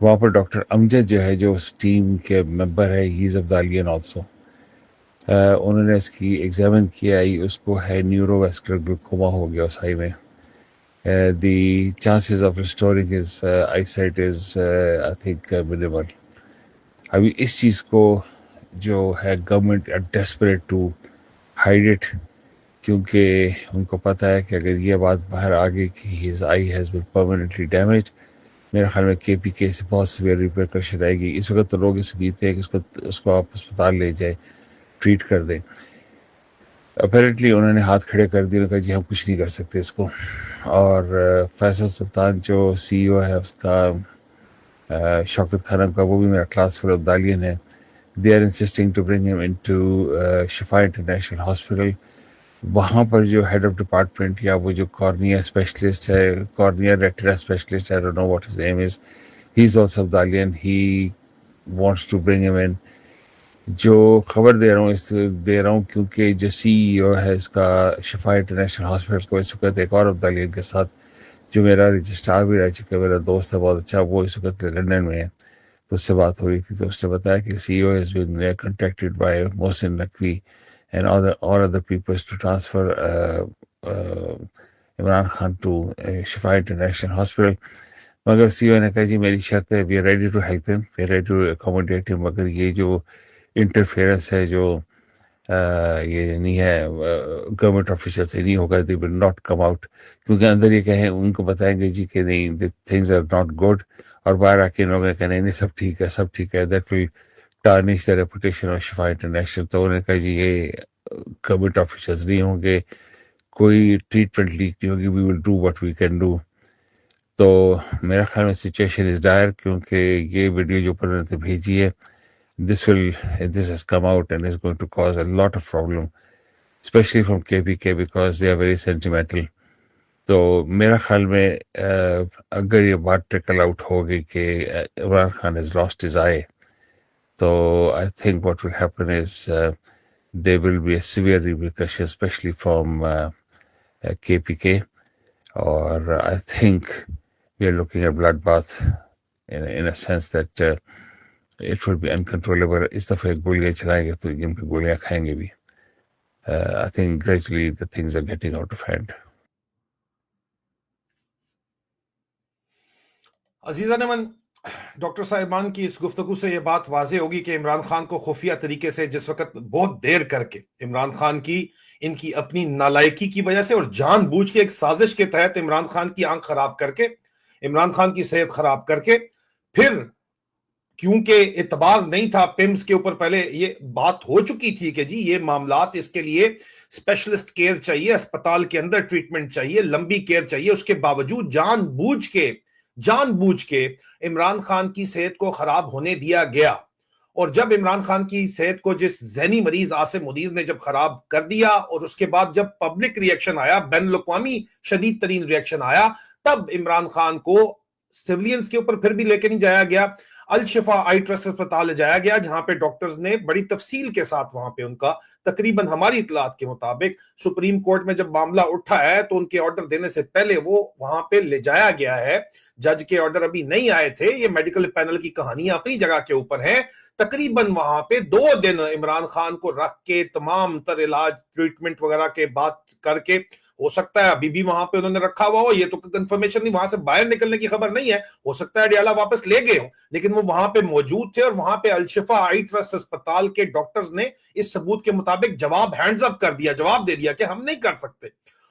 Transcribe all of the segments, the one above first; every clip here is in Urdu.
وہاں پر ڈاکٹر امجد جو ہے جو اس ٹیم کے ممبر ہے ہی از ابدالیان آلسو. انہوں نے اس کی ایگزامن کیا اس کو ہے نیورو ویسکولر گلوکوما ہو گیا اس آئی میں. The chances of restoring his eyesight is I think minimal. ابھی اس چیز کو جو ہے government are desperate to hide it, کیونکہ ان کو پتہ ہے کہ اگر یہ بات باہر آ گئی کہ his I has been permanently damage, میرے خیال میں کے پی کے سے بہت سویئر ریپریکشن آئے گی. اس وقت تو لوگ اس امید ہے کہ اس کو آپ اسپتال لے جائے، ٹریٹ کر دیں. اپیرنٹلی انہوں نے ہاتھ کھڑے کر دیے، انہوں نے کہا جی ہم کچھ نہیں کر سکتے اس کو. اور فیصل سلطان جو سی او ہے اس کا، شوکت خانم کا، وہ بھی میرا کلاس فیلو ابدالیان ہے. دے آر انسسٹنگ ٹو برنگ ہم انٹو شفا انٹرنیشنل ہاسپٹل. وہاں پر جو ہیڈ آف ڈپارٹمنٹ یا وہ جو کارنیا اسپیشلسٹ ہے، cornea retina specialist, I don't know what his name is, he is also ابدالیان. He wants to bring him in. جو خبر دے رہا ہوں کیونکہ جو سی ای او ہے اس کا شفا انٹرنیشنل ہاسپٹل کو، اس وقت ایک اور ابدالیان کے ساتھ جو میرا رجسٹرار بھی رہ چکا، میرا دوست ہے بہت اچھا، وہ اس وقت لنڈن میں ہے. تو اس سے بات ہو رہی تھی تو اس نے بتایا کہ C E O has been contacted by Mohsin Naqvi and all other people to transfer Imran Khan to Shifa international hospital. مگر سی او نے کہا جی میری شرط ہے، we are ready to help him, we are ready to accommodate him, مگر یہ جو انٹرفیئرنس ہے جو یہ نہیں ہے گورنمنٹ آفیشل سے نہیں ہوگا، دے ول ناٹ کم آؤٹ. کیونکہ اندر یہ کہیں ان کو بتائیں گے جی کہ نہیں تھنگز آر ناٹ گڈ، اور باہر آ کے ان لوگوں نے کہا نہیں نہیں سب ٹھیک ہے سب ٹھیک ہے، that will tarnish the reputation of شفا انٹرنیشنل. تو انہوں نے کہا جی یہ گورنمنٹ آفیشلز نہیں ہوں گے، کوئی ٹریٹمنٹ لیک نہیں ہوگی، we will do what we can do. تو میرا خیال میں سچویشن از ڈائر، کیونکہ یہ ویڈیو جو پر نے بھیجی ہے، this has come out and is going to cause a lot of problem, especially from KPK, because they are very sentimental. تو میرا خیال میں اگر یہ بات ٹریکل آؤٹ ہوگی کہ Imran Khan has lost his eye، تو I think what will happen is there will be a severe repercussion, especially from KPK. Or I think we are looking at bloodbath in a sense that it will be uncontrollable. اس دفعہ گولیاں چلائیں گے تو ان پہ گولیاں کھائیں گے بھی. I think gradually the things are getting out of hand. عزیزان من، ڈاکٹر صاحبان کی اس گفتگو سے یہ بات واضح ہوگی کہ عمران خان کو خفیہ طریقے سے جس وقت بہت دیر کر کے عمران خان کی ان کی اپنی نالائکی کی وجہ سے اور جان بوجھ کے ایک سازش کے تحت عمران خان کی آنکھ خراب کر کے، عمران خان کی صحت خراب کر کے، پھر کیونکہ اعتبار نہیں تھا پیمز کے اوپر، پہلے یہ بات ہو چکی تھی کہ جی یہ معاملات، اس کے لیے اسپیشلسٹ کیئر چاہیے، اسپتال کے اندر ٹریٹمنٹ چاہیے، لمبی کیئر چاہیے. اس کے باوجود جان بوجھ کے عمران خان کی صحت کو خراب ہونے دیا گیا. اور جب عمران خان کی صحت کو جس ذہنی مریض عاصم منیر نے جب خراب کر دیا، اور اس کے بعد جب پبلک ریئیکشن آیا، بین الاقوامی شدید ترین ریئیکشن آیا، تب عمران خان کو سیولینز کے اوپر پھر بھی لے کے نہیں جایا گیا، الشفا آئی ٹرسٹ اسپتال لے جایا گیا، جہاں پہ ڈاکٹرز نے بڑی تفصیل کے ساتھ وہاں پہ ان کا تقریباً ہماری اطلاعات کے مطابق سپریم کورٹ میں جب معاملہ اٹھا ہے تو ان کے آرڈر دینے سے پہلے وہ وہاں پہ لے جایا گیا ہے. جج کے آرڈر ابھی نہیں آئے تھے، یہ میڈیکل پینل کی کہانیاں اپنی جگہ کے اوپر ہیں. تقریباً وہاں پہ 2 دن عمران خان کو رکھ کے تمام تر علاج ٹریٹمنٹ وغیرہ کے بات کر کے، ہو سکتا ہے ابھی بھی وہاں پہ انہوں نے رکھا ہوا ہو، یہ تو کنفرمیشن نہیں، وہاں سے باہر نکلنے کی خبر نہیں ہے، ہو سکتا ہے ڈیالہ واپس لے گئے ہوں، لیکن وہ وہاں پہ موجود تھے. اور وہاں پہ الشفا آئی ٹرسٹ اسپتال کے ڈاکٹرز نے اس ثبوت کے مطابق جواب ہینڈز اپ کر دیا، جواب دے دیا کہ ہم نہیں کر سکتے.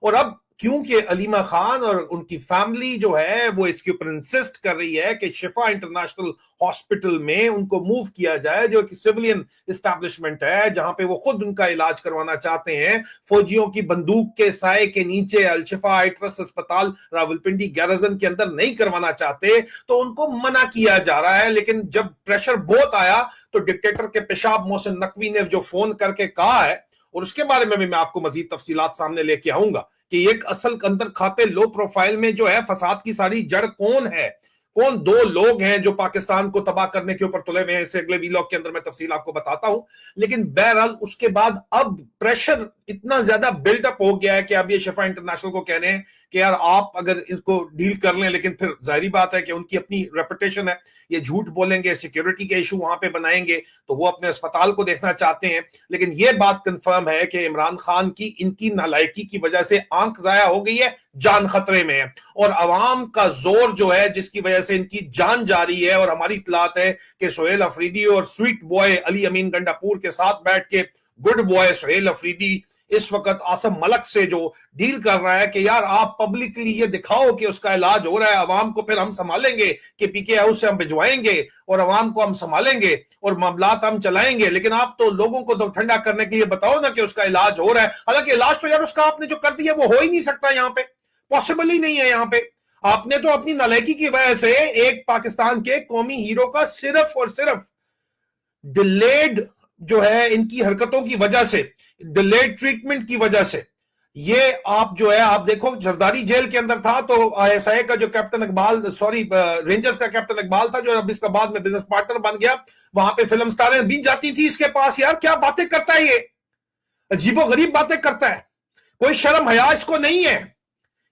اور اب کیونکہ علیمہ خان اور ان کی فیملی جو ہے وہ اس کے اوپر انسسٹ کر رہی ہے کہ شفا انٹرنیشنل ہاسپٹل میں ان کو موو کیا جائے، جو ایک سیولین اسٹیبلشمنٹ ہے جہاں پہ وہ خود ان کا علاج کروانا چاہتے ہیں، فوجیوں کی بندوق کے سائے کے نیچے الشفا آئی ٹرسٹ اسپتال راولپنڈی گیرزن کے اندر نہیں کروانا چاہتے، تو ان کو منع کیا جا رہا ہے. لیکن جب پریشر بہت آیا تو ڈکٹیٹر کے پیشاب محسن نقوی نے جو فون کر کے کہا ہے، اور اس کے بارے میں بھی میں آپ کو مزید تفصیلات سامنے لے کے آؤں گا کہ ایک اصل اندر کھاتے لو پروفائل میں جو ہے فساد کی ساری جڑ کون ہے، کون 2 لوگ ہیں جو پاکستان کو تباہ کرنے کے اوپر تلے ہوئے ہیں، اسے اگلے ویلاگ کے اندر میں تفصیل آپ کو بتاتا ہوں. لیکن بہرحال اس کے بعد اب پریشر اتنا زیادہ بلڈ اپ ہو گیا ہے کہ اب یہ شفا انٹرنیشنل کو کہہ رہے ہیں کہ یار آپ اگر ان کو ڈیل کر لیں, لیکن پھر ظاہری بات ہے کہ ان کی اپنی ریپوٹیشن ہے, یہ جھوٹ بولیں گے, سیکیورٹی کے ایشو وہاں پہ بنائیں گے, تو وہ اپنے اسپتال کو دیکھنا چاہتے ہیں. لیکن یہ بات کنفرم ہے کہ عمران خان کی ان کی نالائکی کی وجہ سے آنکھ ضائع ہو گئی ہے, جان خطرے میں ہے, اور عوام کا زور جو ہے جس کی وجہ سے ان کی جان جاری ہے. اور ہماری اطلاعات ہے کہ سہیل افریدی اور سویٹ بوائے علی امین گنڈاپور کے ساتھ بیٹھ کے گڈ بوائے سہیل افریدی اس وقت آصم ملک سے جو ڈیل کر رہا ہے کہ یار آپ پبلکلی یہ دکھاؤ کہ اس کا علاج ہو رہا ہے, عوام کو پھر ہم سنبھالیں گے, کہ پی کے ہاؤس سے ہم بھجوائیں گے اور عوام کو ہم سنبھالیں گے اور معاملات ہم چلائیں گے. لیکن آپ تو لوگوں کو تو ٹھنڈا کرنے کے لیے بتاؤ نا کہ اس کا علاج ہو رہا ہے. حالانکہ علاج تو یار اس کا آپ نے جو کر دیا وہ ہو ہی نہیں سکتا, یہاں پہ پاسبل ہی نہیں ہے. یہاں پہ آپ نے تو اپنی نالائکی کی وجہ سے ایک پاکستان کے قومی ہیرو کا صرف اور صرف ڈیلیڈ جو ہے ان کی حرکتوں کی وجہ سے, ڈیلیڈ ٹریٹمنٹ کی وجہ سے, یہ آپ جو ہے آپ دیکھو زرداری جیل کے اندر تھا تو آئی ایس آئی کا جو کیپٹن اقبال, رینجرز کا کیپٹن اقبال تھا جو اب اس کا بعد میں بزنس پارٹنر بن گیا, وہاں پہ فلم سٹاریں بھی جاتی تھی اس کے پاس. یار کیا باتیں کرتا ہے یہ, عجیب و غریب باتیں کرتا ہے, کوئی شرم حیا اس کو نہیں ہے.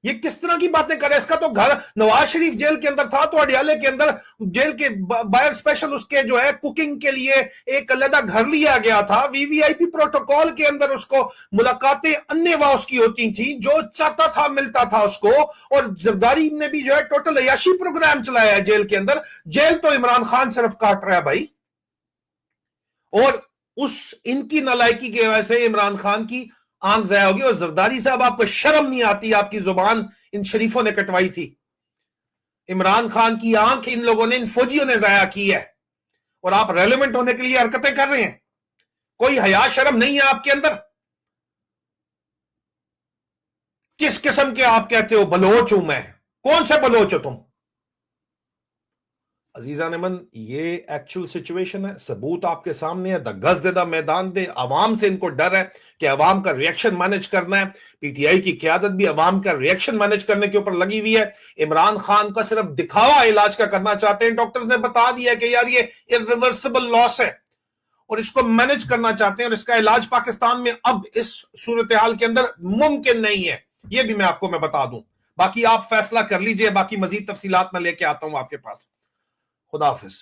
یہ کس طرح کی باتیں کرے, اس کا تو گھر نواز شریف جیل کے اندر تھا تو اڈیالے کے اندر جیل کے باہر اسپیشل اس کے جو ہے کوکنگ کے لیے ایک علیحدہ گھر لیا گیا تھا. وی وی آئی پی پروٹوکول کے اندر اس کو ملاقاتیں انے وا اس کی ہوتی تھیں, جو چاہتا تھا ملتا تھا اس کو. اور زرداری نے بھی جو ہے ٹوٹل عیاشی پروگرام چلایا ہے جیل کے اندر. جیل تو عمران خان صرف کاٹ رہا ہے بھائی, اور اس ان کی نالائکی کی وجہ سے عمران خان کی آنکھ ضائع ہوگی. اور زرداری صاحب آپ کو شرم نہیں آتی, آپ کی زبان ان شریفوں نے کٹوائی تھی. عمران خان کی آنکھ ان لوگوں نے, ان فوجیوں نے ضائع کی ہے, اور آپ ریلیونٹ ہونے کے لیے حرکتیں کر رہے ہیں. کوئی حیا شرم نہیں ہے آپ کے اندر. کس قسم کے آپ کہتے ہو بلوچ ہوں میں, کون سے بلوچ ہو تم؟ عزیزان من, یہ ایکچوئل سچویشن ہے, ثبوت آپ کے سامنے ہے. دا گز دے دا میدان دے. عوام سے ان کو ڈر ہے کہ عوام کا ریئیکشن مینج کرنا ہے. پی ٹی آئی کی قیادت بھی عوام کا ریئیکشن مینج کرنے کے اوپر لگی ہوئی ہے. عمران خان کا صرف دکھاوا علاج کا کرنا چاہتے ہیں. ڈاکٹرز نے بتا دیا کہ یار یہ irreversible لاس ہے اور اس کو مینج کرنا چاہتے ہیں, اور اس کا علاج پاکستان میں اب اس صورتحال کے اندر ممکن نہیں ہے. یہ بھی میں آپ کو بتا دوں. باقی آپ فیصلہ کر لیجئے, باقی مزید تفصیلات میں لے کے آتا ہوں آپ کے پاس. خدا حافظ.